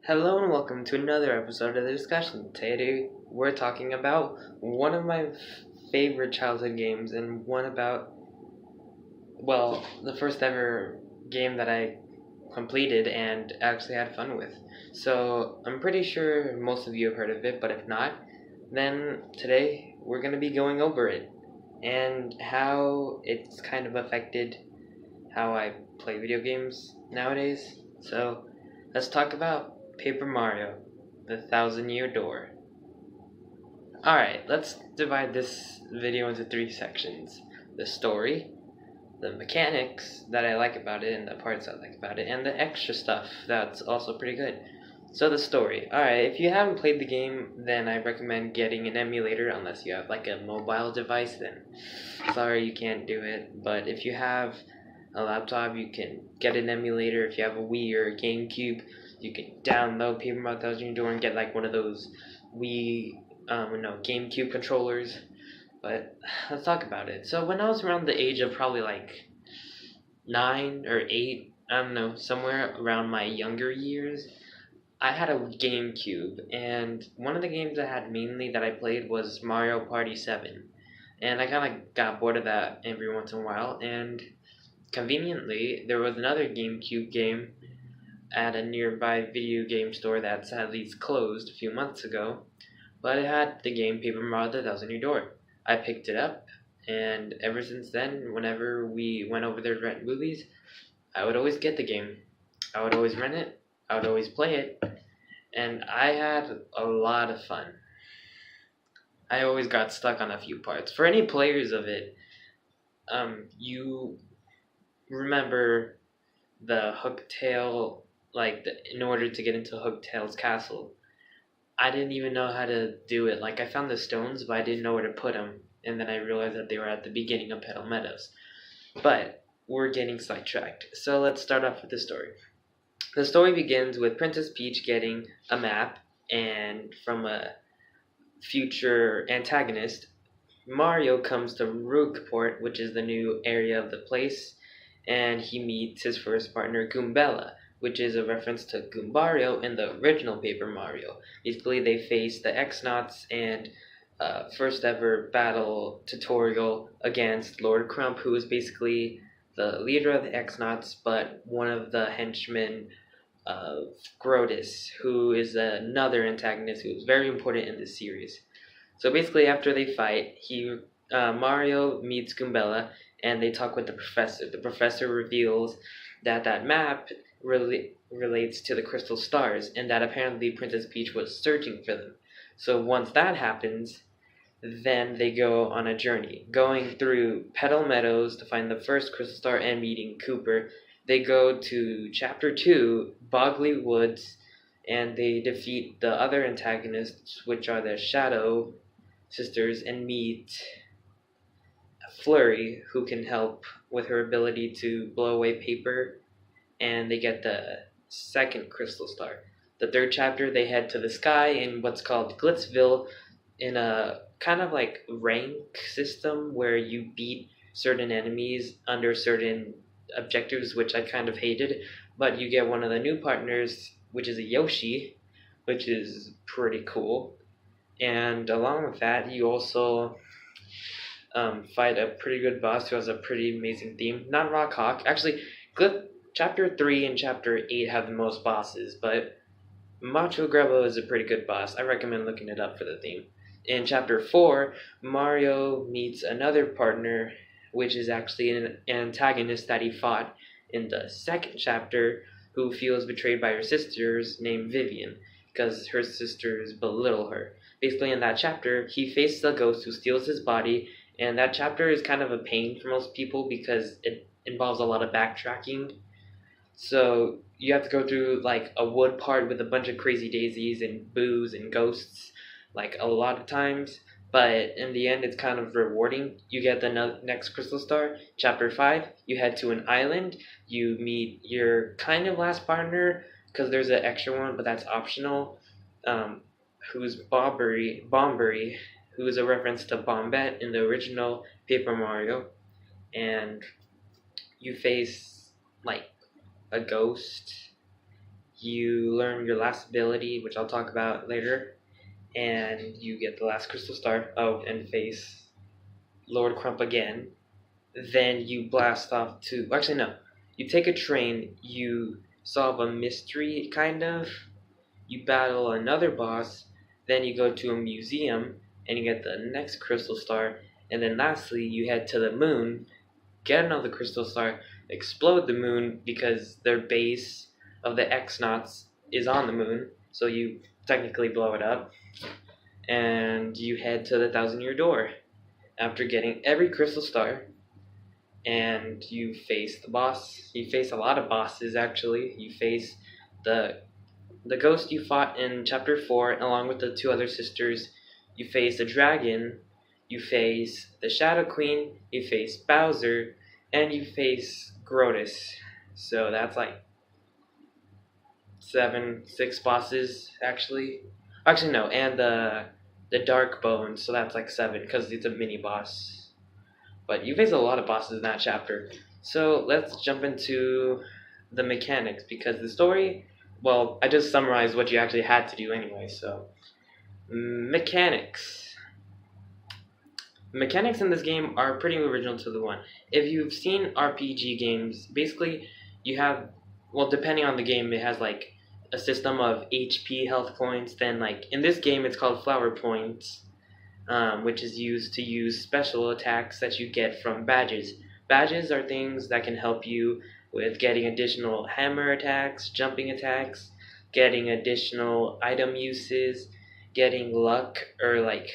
Hello and welcome to another episode of the discussion. Today we're talking about one of my favorite childhood games and the first ever game that I completed and actually had fun with. So I'm pretty sure most of you have heard of it, but if not, then today we're going to be going over it and how it's kind of affected how I play video games nowadays. So let's talk about Paper Mario, the Thousand Year Door. Alright, let's divide this video into three sections. The story, the mechanics that I like about it and the parts I like about it, and the extra stuff that's also pretty good. So the story. Alright, if you haven't played the game, then I recommend getting an emulator unless you have like a mobile device, then sorry you can't do it. But if you have a laptop, you can get an emulator. If you have a Wii or a GameCube, you can download Paper Mario Thousand Year Door and get like one of those GameCube controllers. But let's talk about it. So when I was around the age of probably like 9 or 8, I don't know, somewhere around my younger years, I had a GameCube, and one of the games I had mainly that I played was Mario Party 7. And I kind of got bored of that every once in a while, and conveniently, there was another GameCube game at a nearby video game store that sadly closed a few months ago, but it had the game Paper Mario The Thousand Year Door. I picked it up, and ever since then, whenever we went over there to rent movies, I would always get the game. I would always rent it, I would always play it, and I had a lot of fun. I always got stuck on a few parts. For any players of it, you remember the Hooktail, in order to get into Hooktail's castle. I didn't even know how to do it. Like, I found the stones, but I didn't know where to put them, and then I realized that they were at the beginning of Petal Meadows. But we're getting sidetracked, so let's start off with the story. The story begins with Princess Peach getting a map, and from a future antagonist, Mario comes to Rookport, which is the new area of the place, and he meets his first partner, Goombella, which is a reference to Goombario in the original Paper Mario. Basically, they face the X-Nauts and first ever battle tutorial against Lord Crump, who is basically the leader of the X-Nauts, but one of the henchmen of Grodus, who is another antagonist who is very important in this series. So basically, after they fight, Mario meets Goombella, and they talk with the professor. The professor reveals that map relates to the crystal stars, and that apparently Princess Peach was searching for them. So once that happens, then they go on a journey, going through Petal Meadows to find the first crystal star and meeting Kooper. They go to Chapter 2, Boggly Woods, and they defeat the other antagonists, which are the Shadow Sisters, and meet Flurry, who can help with her ability to blow away paper, and they get the second crystal star. The third chapter, they head to the sky in what's called Glitzville, in a kind of like rank system where you beat certain enemies under certain objectives, which I kind of hated, but you get one of the new partners, which is a Yoshi, which is pretty cool. And along with that, you also fight a pretty good boss who has a pretty amazing theme. Not Rock Hawk. Actually, Chapter 3 and Chapter 8 have the most bosses, but Macho Grebo is a pretty good boss. I recommend looking it up for the theme. In Chapter 4, Mario meets another partner, which is actually an antagonist that he fought in the second chapter, who feels betrayed by her sisters, named Vivian, because her sisters belittle her. Basically, in that chapter, he faces a ghost who steals his body, and that chapter is kind of a pain for most people because it involves a lot of backtracking. So you have to go through like a wood part with a bunch of crazy daisies and boos and ghosts, like a lot of times. But in the end, it's kind of rewarding. You get the next crystal star. Chapter 5, you head to an island. You meet your kind of last partner, because there's an extra one, but that's optional, who's Bomberry, who is a reference to Bombette in the original Paper Mario. And you face like a ghost. you learn your last ability, which I'll talk about later, and you get the last crystal star. Oh, and face Lord Crump again. Then you blast off to. Actually, no. You take a train, you solve a mystery, kind of. You battle another boss, then you go to a museum, and you get the next crystal star. And then lastly, you head to the moon, get another crystal star, explode the moon because their base of the X-Nauts is on the moon, so you technically blow it up, and you head to the Thousand Year Door after getting every crystal star, and you face the boss. You face a lot of bosses, actually. You face the ghost you fought in Chapter 4, along with the two other sisters. You face the dragon, you face the Shadow Queen, you face Bowser, and you face Grotus. So that's like 6 bosses, actually. Actually, no, and the Dark Bones, so that's like 7, because it's a mini boss. But you face a lot of bosses in that chapter. So let's jump into the mechanics, because the story, well, I just summarized what you actually had to do anyway, so. Mechanics. Mechanics in this game are pretty original to the one. If you've seen RPG games, basically you have, well, depending on the game, it has like a system of HP health points. Then like in this game it's called flower points, which is used to use special attacks that you get from badges. Badges are things that can help you with getting additional hammer attacks, jumping attacks, getting additional item uses, getting luck, or like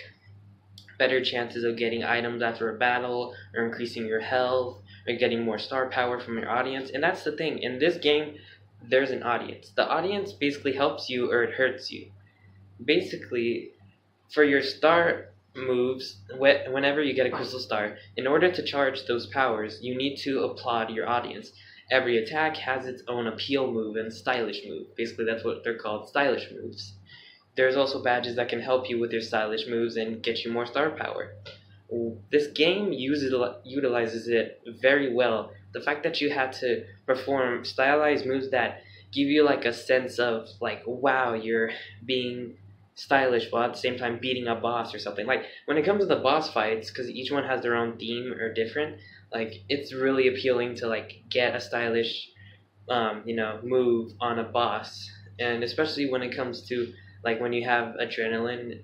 better chances of getting items after a battle, or increasing your health, or getting more star power from your audience. And that's the thing, in this game there's an audience. The audience basically helps you or it hurts you. Basically, for your star moves, whenever you get a crystal star, in order to charge those powers, you need to applaud your audience. Every attack has its own appeal move and stylish move. Basically, that's what they're called, stylish moves. There's also badges that can help you with your stylish moves and get you more star power. This game utilizes it very well. The fact that you had to perform stylized moves that give you like a sense of like, wow, you're being stylish while at the same time beating a boss or something. Like when it comes to the boss fights, because each one has their own theme or different, like it's really appealing to like get a stylish move on a boss. And especially when it comes to like when you have adrenaline,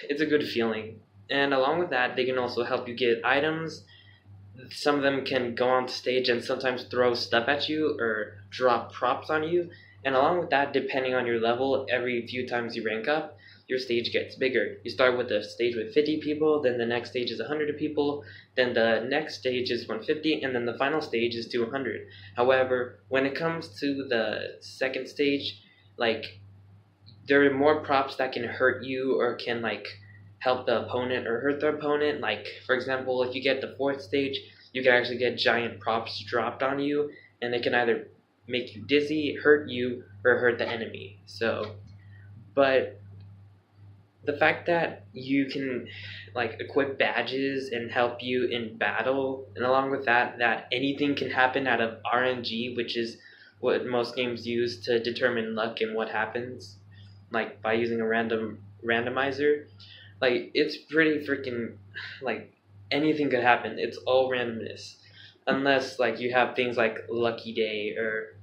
it's a good feeling. And along with that, they can also help you get items. Some of them can go on stage and sometimes throw stuff at you or drop props on you. And along with that, depending on your level, every few times you rank up, your stage gets bigger. You start with a stage with 50 people, then the next stage is 100 people, then the next stage is 150, and then the final stage is 200. However, when it comes to the second stage, like, there are more props that can hurt you or can, like, help the opponent or hurt the opponent. Like, for example, if you get the 4th stage, you can actually get giant props dropped on you, and they can either make you dizzy, hurt you, or hurt the enemy. So, but the fact that you can like equip badges and help you in battle, and along with that, that anything can happen out of RNG, which is what most games use to determine luck and what happens, like by using a randomizer. Like, it's pretty freaking, like, anything could happen. It's all randomness. Unless, like, you have things like Lucky Day or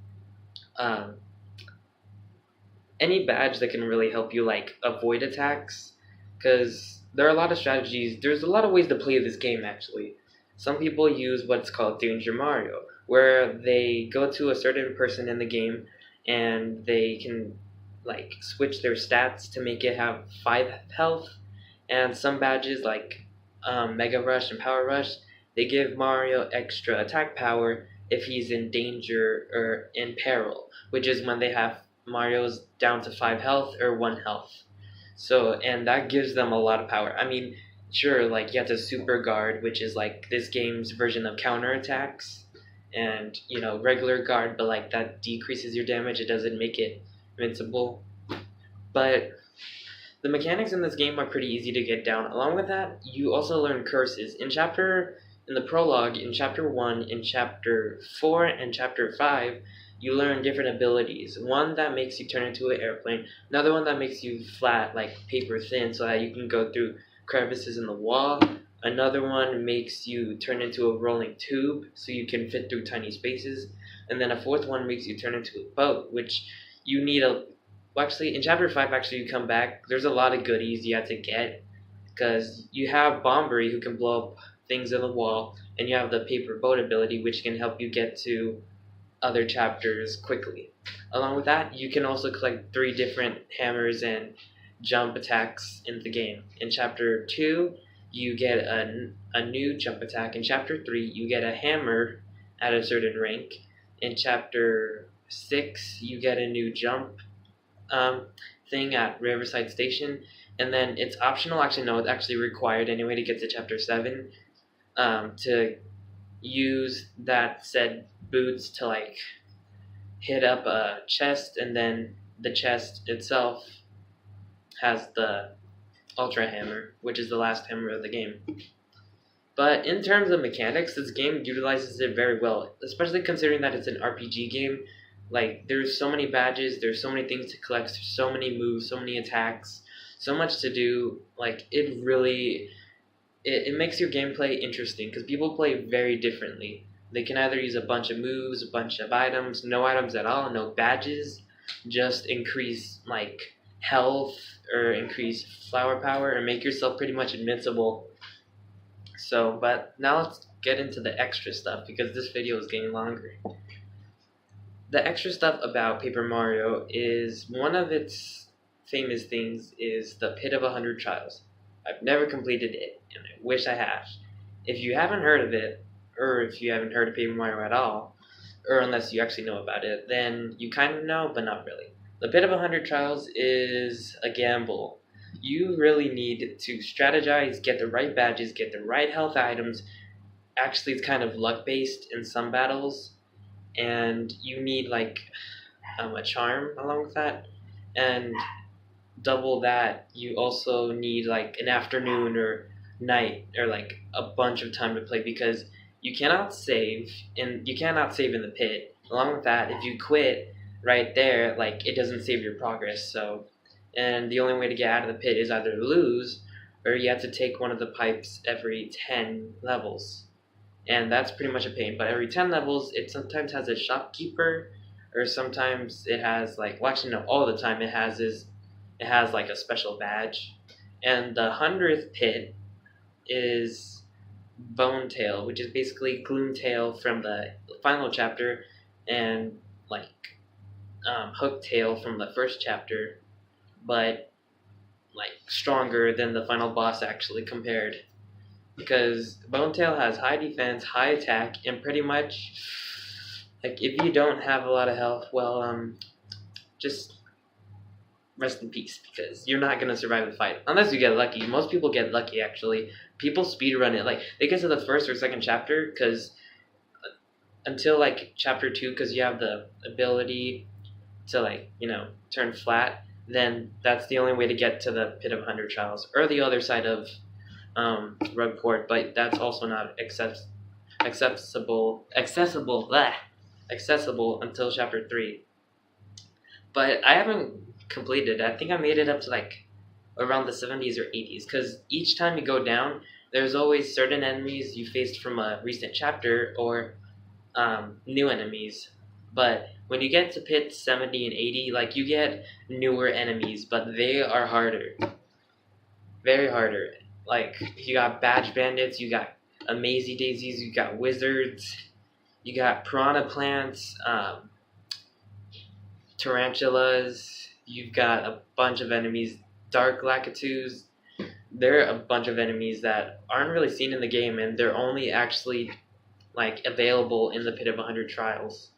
any badge that can really help you, like, avoid attacks. Because there are a lot of strategies. There's a lot of ways to play this game, actually. Some people use what's called Danger Mario, where they go to a certain person in the game and they can, like, switch their stats to make it have 5 health. And some badges like Mega Rush and Power Rush, they give Mario extra attack power if he's in danger or in peril, which is when they have Mario's down to 5 health or 1 health. So, and that gives them a lot of power. I mean, sure, like you have the Super Guard, which is like this game's version of counter attacks, and regular guard, but like that decreases your damage. It doesn't make it invincible. But the mechanics in this game are pretty easy to get down. Along with that, you also learn curses. In the prologue, in Chapter 1, in Chapter 4, and Chapter 5, you learn different abilities. One that makes you turn into an airplane, another one that makes you flat, like paper thin, so that you can go through crevices in the wall. Another one makes you turn into a rolling tube, so you can fit through tiny spaces. And then a fourth one makes you turn into a boat, which you need a. Well, actually, in chapter 5, you come back. There's a lot of goodies you have to get, because you have Bomberry, who can blow up things in the wall, and you have the paper boat ability, which can help you get to other chapters quickly. Along with that, you can also collect 3 different hammers and jump attacks in the game. In chapter 2, you get a new jump attack. In chapter 3, you get a hammer at a certain rank. In chapter 6, you get a new jump thing at Riverside Station. And then it's optional, actually no, it's actually required anyway to get to chapter 7, to use that said boots to like hit up a chest, and then the chest itself has the Ultra Hammer, which is the last hammer of the game. But in terms of mechanics, this game utilizes it very well, especially considering that it's an RPG game. Like, there's so many badges, there's so many things to collect, there's so many moves, so many attacks, so much to do. Like, it really, it makes your gameplay interesting, because people play very differently. They can either use a bunch of moves, a bunch of items, no items at all, no badges, just increase, like, health, or increase flower power, or make yourself pretty much invincible. So, but now let's get into the extra stuff, because this video is getting longer. The extra stuff about Paper Mario is, one of its famous things is the Pit of 100 Trials. I've never completed it, and I wish I had. If you haven't heard of it, or if you haven't heard of Paper Mario at all, or unless you actually know about it, then you kind of know, but not really. The Pit of 100 Trials is a gamble. You really need to strategize, get the right badges, get the right health items. Actually, it's kind of luck-based in some battles, and you need like a charm along with that, and double that, you also need like an afternoon or night, or like a bunch of time to play, because you cannot save in the pit. Along with that, if you quit right there, like, it doesn't save your progress. So, and the only way to get out of the pit is either lose, or you have to take one of the pipes every 10 levels. And that's pretty much a pain. But every 10 levels, it sometimes has a shopkeeper, or sometimes it has like, well, actually no, all the time it has like a special badge. And the 100th pit is Bone Tail, which is basically Gloomtail from the final chapter, and like Hook Tail from the first chapter, but like stronger than the final boss actually compared. Because Bone Tail has high defense, high attack, and pretty much, like, if you don't have a lot of health, well, just rest in peace, because you're not gonna survive the fight unless you get lucky. Most people get lucky, actually. People speedrun it. Like, they get to the first or second chapter, because until like chapter 2, because you have the ability to, like, you know, turn flat. Then that's the only way to get to the Pit of 100 Trials, or the other side of Rugport, but that's also not accessible until chapter 3. But I haven't completed. I think I made it up to like around the 70s or 80s, because each time you go down, there's always certain enemies you faced from a recent chapter, or new enemies. But when you get to pit 70 and 80, like, you get newer enemies, but they are harder. Very harder. Like, you got Badge Bandits, you got Amazy Daisies, you got Wizards, you got Piranha Plants, Tarantulas, you've got a bunch of enemies, Dark Lakitus. There are a bunch of enemies that aren't really seen in the game, and they're only actually, like, available in the Pit of 100 Trials.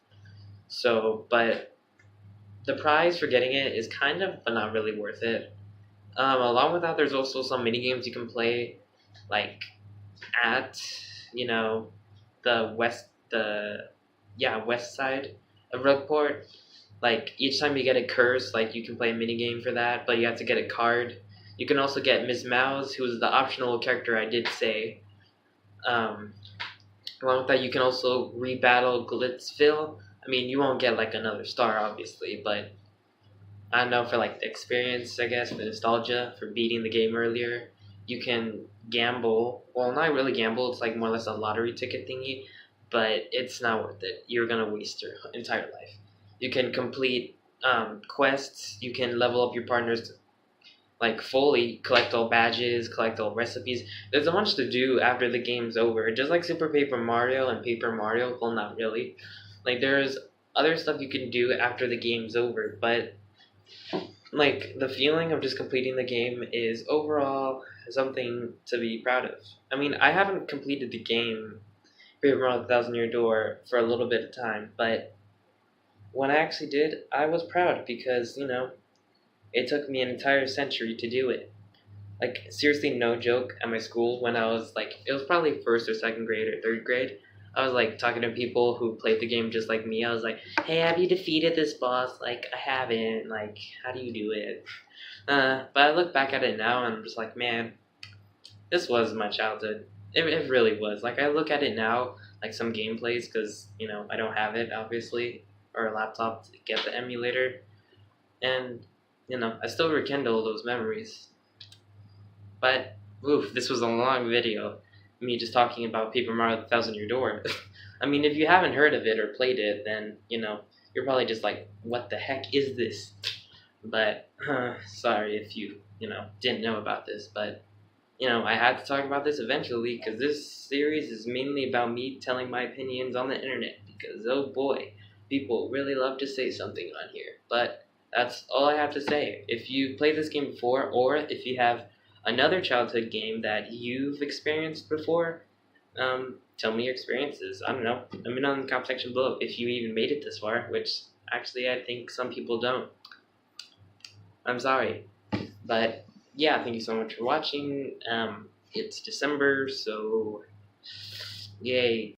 So, but the prize for getting it is kind of, but not really worth it. Along with that, there's also some mini games you can play, like at, you know, the west side of Rugport. Like, each time you get a curse, like, you can play a mini game for that, but you have to get a card. You can also get Miss Mouse, who is the optional character I did say. Along with that, you can also rebattle Glitzville, I mean, you won't get like another star, obviously, but I don't know, for like the experience, I guess, the nostalgia for beating the game earlier. You can gamble. Well, not really gamble. It's like more or less a lottery ticket thingy, but it's not worth it. You're gonna waste your entire life. You can complete quests. You can level up your partners like fully, collect all badges, collect all recipes. There's a bunch to do after the game's over. Just like Super Paper Mario and Paper Mario. Well, not really. Like there's other stuff you can do after the game's over, but like the feeling of just completing the game is overall something to be proud of. I mean, I haven't completed the game Paper Mario: Thousand Year Door for a little bit of time, but when I actually did, I was proud because it took me an entire century to do it. Like seriously, no joke. At my school, when I was like, it was probably first or second grade or third grade. I was like talking to people who played the game just like me. I was like, "Hey, have you defeated this boss?" Like, I haven't. Like, how do you do it? But I look back at it now and I'm just like, man, this was my childhood. It really was. Like, I look at it now, like some gameplays, because I don't have it obviously, or a laptop to get the emulator, and I still rekindle those memories. But oof, this was a long video. Me just talking about Paper Mario: The Thousand Year Door. I mean, if you haven't heard of it or played it, then you're probably just like, "What the heck is this?" But sorry if you didn't know about this. But I had to talk about this eventually because this series is mainly about me telling my opinions on the internet. Because oh boy, people really love to say something on here. But that's all I have to say. If you played this game before, or if you have another childhood game that you've experienced before, tell me your experiences. I don't know. Let me know in the comment section below if you even made it this far, which actually I think some people don't. I'm sorry. But yeah, thank you so much for watching. It's December, so yay.